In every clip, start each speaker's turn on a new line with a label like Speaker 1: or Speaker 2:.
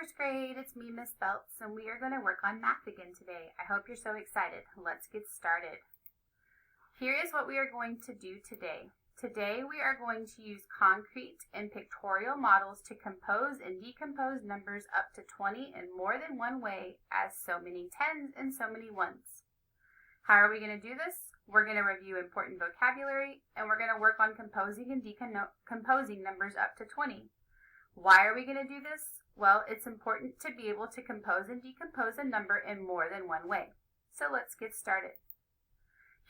Speaker 1: first grade, it's me, Miss Belts, and we are going to work on math again today. I hope you're so excited. Let's get started. Here is what we are going to do today. Today we are going to use concrete and pictorial models to compose and decompose numbers up to 20 in more than one way as so many tens and so many ones. How are we going to do this? We're going to review important vocabulary, and we're going to work on composing and decomposing numbers up to 20. Why are we going to do this? Well, it's important to be able to compose and decompose a number in more than one way. So let's get started.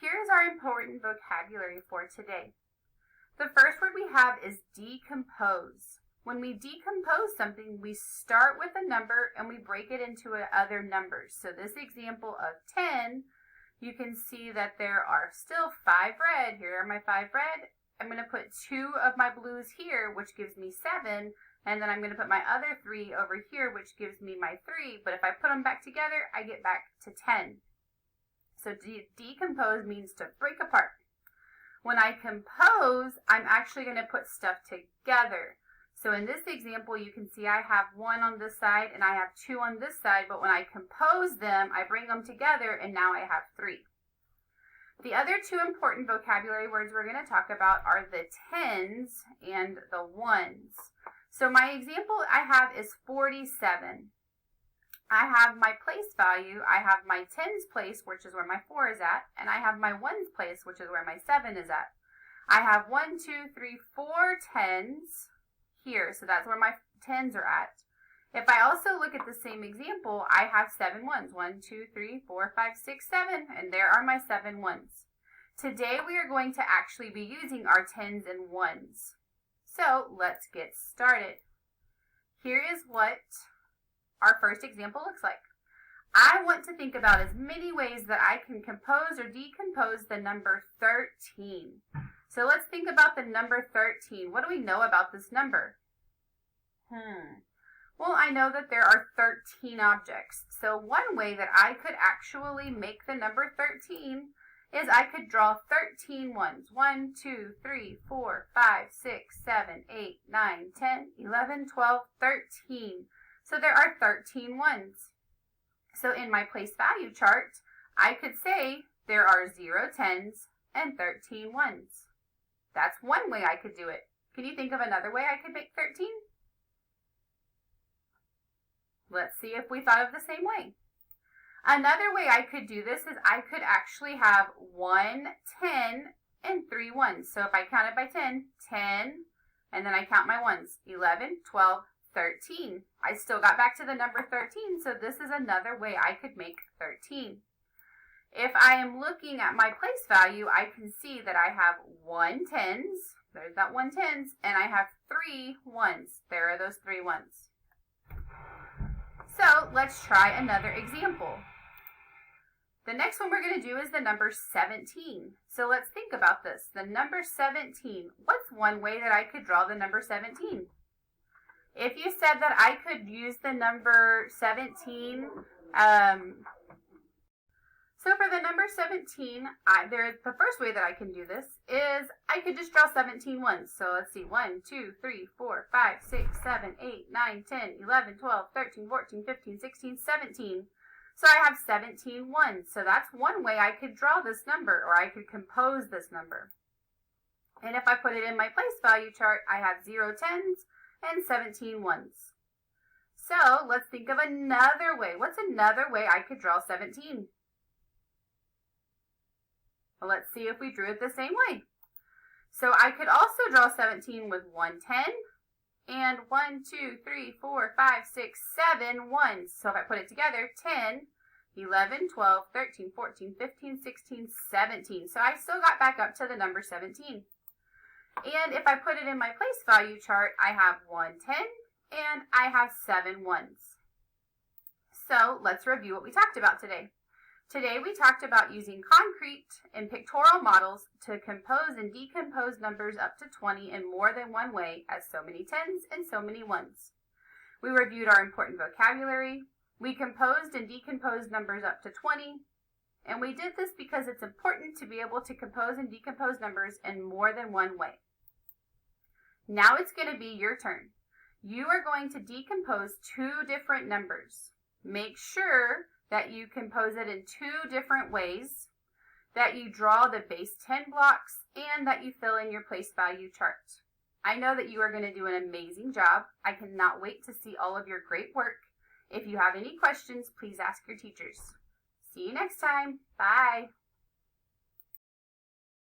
Speaker 1: Here is our important vocabulary for today. The first word we have is decompose. When we decompose something, we start with a number and we break it into other numbers. So this example of 10, you can see that there are still 5 red. Here are my 5 red. I'm going to put 2 of my blues here, which gives me 7. And then I'm going to put my other 3 over here, which gives me my 3. But if I put them back together, I get back to 10. So decompose means to break apart. When I compose, I'm actually going to put stuff together. So in this example, you can see I have 1 on this side and I have 2 on this side. But when I compose them, I bring them together and now I have 3. The other 2 important vocabulary words we're going to talk about are the tens and the ones. So my example I have is 47. I have my place value, I have my tens place, which is where my 4 is at, and I have my ones place, which is where my 7 is at. I have 1, 2, 3, 4 tens here, so that's where my tens are at. If I also look at the same example, I have 7 ones. 1, 2, 3, 4, 5, 6, 7, and there are my 7 ones. Today we are going to actually be using our tens and ones. So let's get started. Here is what our first example looks like. I want to think about as many ways that I can compose or decompose the number 13. So let's think about the number 13. What do we know about this number? Well, I know that there are 13 objects. So one way that I could actually make the number 13 is I could draw 13 ones. 1, 2, 3, 4, 5, 6, 7, 8, 9, 10, 11, 12, 13. So there are 13 ones. So in my place value chart, I could say there are 0 tens and 13 ones. That's one way I could do it. Can you think of another way I could make 13? Let's see if we thought of the same way. Another way I could do this is I could actually have 1 10 and 3 ones. So if I counted by 10, 10, and then I count my ones, 11, 12, 13. I still got back to the number 13, so this is another way I could make 13. If I am looking at my place value, I can see that I have 1 tens, there's that 1 tens, and I have 3 ones. There are those 3 ones. So let's try another example. The next one we're going to do is the number 17. So let's think about this. The number 17. What's one way that I could draw the number 17? If you said that I could use the number 17, so for the number 17, the first way that I can do this is I could just draw 17 ones. So let's see, 1, 2, 3, 4, 5, 6, 7, 8, 9, 10, 11, 12, 13, 14, 15, 16, 17. So I have 17 ones. So that's one way I could draw this number, or I could compose this number. And if I put it in my place value chart, I have 0 tens and 17 ones. So let's think of another way. What's another way I could draw 17? Well, let's see if we drew it the same way. So I could also draw 17 with 1 10 and 1, 2, 3, 4, 5, 6, 7 ones. So if I put it together, 10, 11, 12, 13, 14, 15, 16, 17. So I still got back up to the number 17. And if I put it in my place value chart, I have 1 10 and I have 7 ones. So let's review what we talked about today. Today we talked about using concrete and pictorial models to compose and decompose numbers up to 20 in more than one way as so many tens and so many ones. We reviewed our important vocabulary. We composed and decomposed numbers up to 20. And we did this because it's important to be able to compose and decompose numbers in more than one way. Now it's going to be your turn. You are going to decompose two different numbers. Make sure that you compose it in two different ways, that you draw the base 10 blocks, and that you fill in your place value chart. I know that you are going to do an amazing job. I cannot wait to see all of your great work. If you have any questions, please ask your teachers. See you next time. Bye.